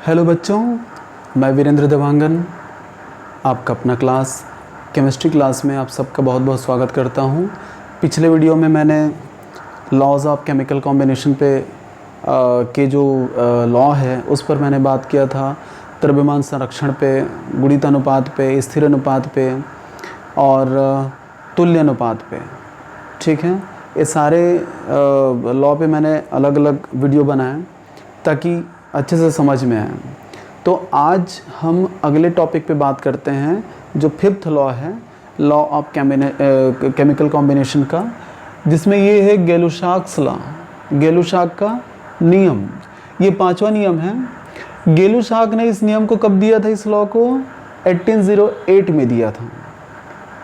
Hello बच्चों, मैं वीरेंद्र देवांगन आपका अपना क्लास केमिस्ट्री क्लास में आप सबका बहुत बहुत स्वागत करता हूं। पिछले वीडियो में मैंने लॉज ऑफ केमिकल कॉम्बिनेशन पे के जो लॉ है उस पर मैंने बात किया था। द्रव्यमान संरक्षण पे, गुणित अनुपात पे, स्थिर अनुपात पे और तुल्य अनुपात पे। ठीक है, ये सारे लॉ पे मैंने अलग अलग वीडियो बनाए ताकि अच्छे से समझ में आए। तो आज हम अगले टॉपिक पे बात करते हैं जो फिफ्थ लॉ है, लॉ ऑफ केमिकल कॉम्बिनेशन का, जिसमें ये है गेलुशाक्स लॉ, गेलुशाक का नियम। ये पांचवा नियम है। गेलुशाक ने इस नियम को कब दिया था? इस लॉ को 1808 में दिया था।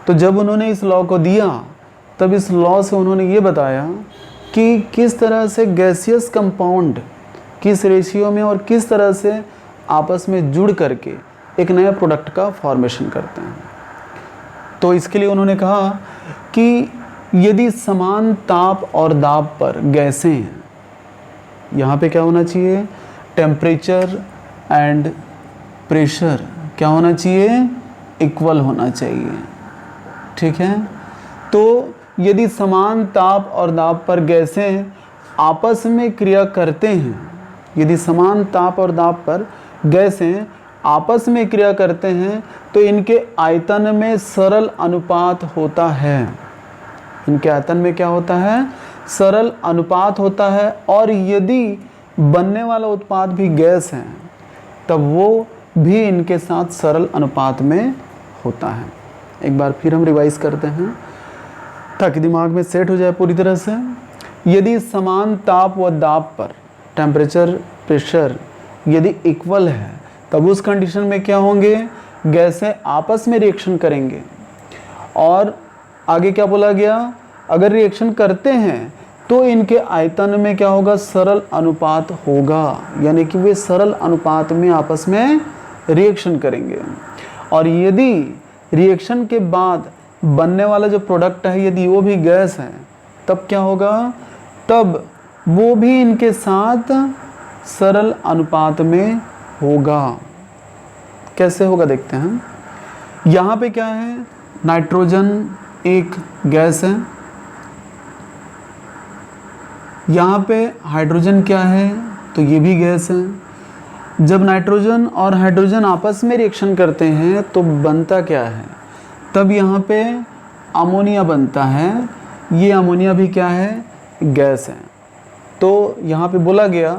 तो जब उन्होंने इस लॉ को दिया तब इस लॉ से उन्होंने ये बताया कि किस तरह से गैसियस कंपाउंड किस रेशियो में और किस तरह से आपस में जुड़ करके एक नया प्रोडक्ट का फॉर्मेशन करते हैं। तो इसके लिए उन्होंने कहा कि यदि समान ताप और दाब पर गैसें हैं, यहाँ पे क्या होना चाहिए? टेम्परेचर एंड प्रेशर क्या होना चाहिए? इक्वल होना चाहिए। ठीक है, तो यदि समान ताप और दाब पर गैसें आपस में क्रिया करते हैं, यदि समान ताप और दाब पर गैसें आपस में क्रिया करते हैं तो इनके आयतन में सरल अनुपात होता है। इनके आयतन में क्या होता है? सरल अनुपात होता है। और यदि बनने वाला उत्पाद भी गैस है तब वो भी इनके साथ सरल अनुपात में होता है। एक बार फिर हम रिवाइज करते हैं ताकि दिमाग में सेट हो जाए पूरी तरह से। यदि समान ताप व दाब पर टेम्परेचर प्रेशर यदि इक्वल है तब उस कंडीशन में क्या होंगे? गैसें आपस में रिएक्शन करेंगे। और आगे क्या बोला गया? अगर रिएक्शन करते हैं तो इनके आयतन में क्या होगा? सरल अनुपात होगा, यानी कि वे सरल अनुपात में आपस में रिएक्शन करेंगे। और यदि रिएक्शन के बाद बनने वाला जो प्रोडक्ट है यदि वो भी गैस है तब क्या होगा? तब वो भी इनके साथ सरल अनुपात में होगा। कैसे होगा देखते हैं। यहाँ पे क्या है? नाइट्रोजन एक गैस है, यहाँ पे हाइड्रोजन क्या है? तो ये भी गैस है। जब नाइट्रोजन और हाइड्रोजन आपस में रिएक्शन करते हैं तो बनता क्या है? तब यहाँ पे अमोनिया बनता है। ये अमोनिया भी क्या है? गैस है। तो यहाँ पे बोला गया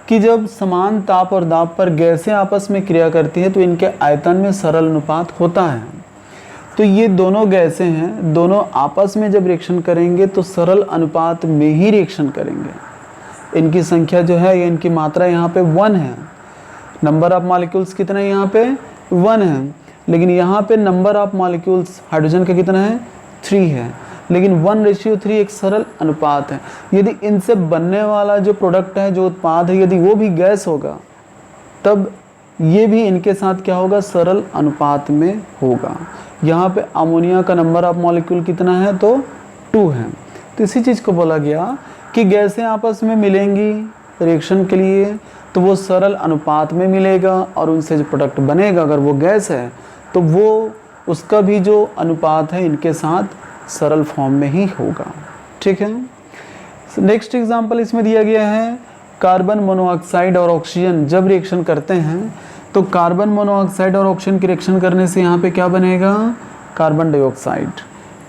कि जब समान ताप और दाब पर गैसें आपस में क्रिया करती हैं तो इनके आयतन में सरल अनुपात होता है। तो ये दोनों गैसें हैं, दोनों आपस में जब रिएक्शन करेंगे तो सरल अनुपात में ही रिएक्शन करेंगे। इनकी संख्या जो है, इनकी मात्रा यहाँ पे 1 है। नंबर ऑफ मॉलिक्यूल्स कितना है? यहाँ पे 1 है। लेकिन यहाँ पे नंबर ऑफ मॉलिक्यूल्स हाइड्रोजन का कितना है? 3 है। लेकिन 1:3 एक सरल अनुपात है। यदि इनसे बनने वाला जो प्रोडक्ट है, जो उत्पाद है, यदि वो भी गैस होगा तब ये भी इनके साथ क्या होगा? सरल अनुपात में होगा। यहाँ पे अमोनिया का नंबर ऑफ मॉलिक्यूल कितना है? तो 2 है। तो इसी चीज़ को बोला गया कि गैसें आपस में मिलेंगी रिएक्शन के लिए तो वो सरल अनुपात में मिलेगा और उनसे जो प्रोडक्ट बनेगा अगर वो गैस है तो वो उसका भी जो अनुपात है इनके साथ सरल फॉर्म में ही होगा। ठीक है, नेक्स्ट एग्जांपल इसमें दिया गया है। कार्बन मोनोऑक्साइड और ऑक्सीजन जब रिएक्शन करते हैं तो कार्बन मोनोऑक्साइड और ऑक्सीजन की रिएक्शन करने से यहाँ पे क्या बनेगा? Carbon dioxide.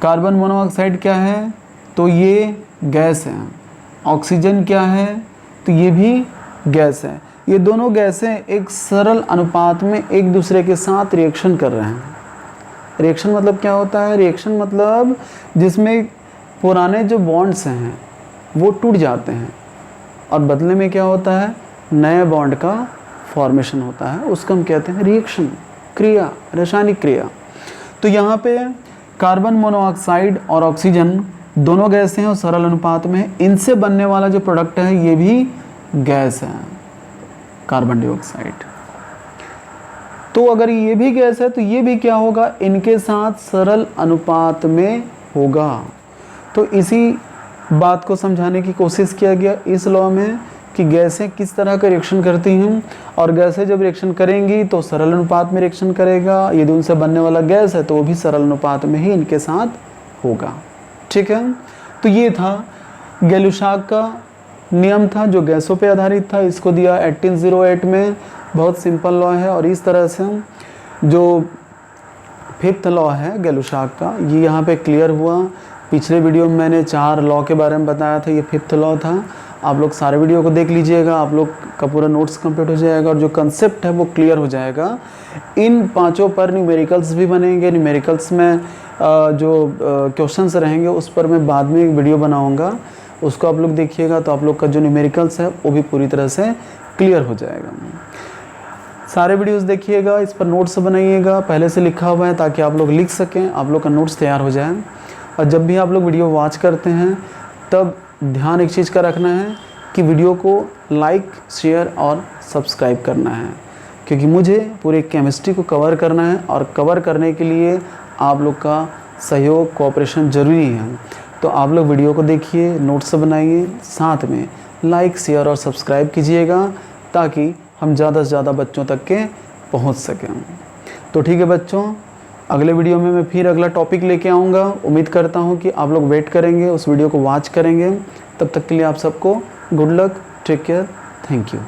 कार्बन मोनोऑक्साइड क्या है? तो ये गैस है। ऑक्सीजन क्या है? तो ये भी गैस है। ये दोनों गैसें एक सरल अनुपात में एक दूसरे के साथ रिएक्शन कर रहे हैं। रिएक्शन मतलब क्या होता है? रिएक्शन मतलब जिसमें पुराने जो बॉन्ड्स हैं वो टूट जाते हैं और बदले में क्या होता है? नए बॉन्ड का फॉर्मेशन होता है। उसको हम कहते हैं रिएक्शन, क्रिया, रासायनिक क्रिया। तो यहाँ पे कार्बन मोनोऑक्साइड और ऑक्सीजन दोनों गैसें हैं और सरल अनुपात में। इनसे बनने वाला जो प्रोडक्ट है ये भी गैस है, कार्बन डाइऑक्साइड। तो अगर ये भी गैस है तो ये भी क्या होगा? इनके साथ सरल अनुपात में होगा। तो इसी बात को समझाने की कोशिश किया गया इस लॉ में कि गैसें किस तरह का रिएक्शन करती हैं, और गैसें जब रिएक्शन करेंगी तो सरल अनुपात में रिएक्शन करेगा, यदि उनसे बनने वाला गैस है तो वो भी सरल अनुपात में ही इनके साथ होगा। ठीक है, तो ये था गैलुशाक का नियम था जो गैसों पे आधारित था। इसको दिया 1808 में, बहुत सिंपल लॉ है। और इस तरह से जो 5th लॉ है गैलुशाक का, ये यहाँ पे क्लियर हुआ। पिछले वीडियो में मैंने 4 लॉ के बारे में बताया था, ये 5th लॉ था। आप लोग सारे वीडियो को देख लीजिएगा, आप लोग का पूरा नोट्स कंप्लीट हो जाएगा और जो कंसेप्ट है वो क्लियर हो जाएगा। इन 5 पर न्यूमेरिकल्स भी बनेंगे। न्यूमेरिकल्स में जो क्वेश्चंस रहेंगे उस पर मैं बाद में एक वीडियो बनाऊंगा, उसको आप लोग देखिएगा तो आप लोग का जो न्यूमेरिकल्स है वो भी पूरी तरह से क्लियर हो जाएगा। सारे वीडियोस देखिएगा, इस पर नोट्स बनाइएगा, पहले से लिखा हुआ है ताकि आप लोग लिख सकें, आप लोग का नोट्स तैयार हो जाए। और जब भी आप लोग वीडियो वॉच करते हैं तब ध्यान एक चीज़ का रखना है कि वीडियो को लाइक, शेयर और सब्सक्राइब करना है, क्योंकि मुझे पूरे केमिस्ट्री को कवर करना है और कवर करने के लिए आप लोग का सहयोग, कोऑपरेशन ज़रूरी है। तो आप लोग वीडियो को देखिए, नोट्स बनाइए, साथ में लाइक, शेयर और सब्सक्राइब कीजिएगा ताकि हम ज़्यादा से ज़्यादा बच्चों तक के पहुंच सकें। तो ठीक है बच्चों, अगले वीडियो में मैं फिर अगला टॉपिक लेके आऊँगा। उम्मीद करता हूँ कि आप लोग वेट करेंगे, उस वीडियो को वॉच करेंगे। तब तक के लिए आप सबको good luck, take care, thank you.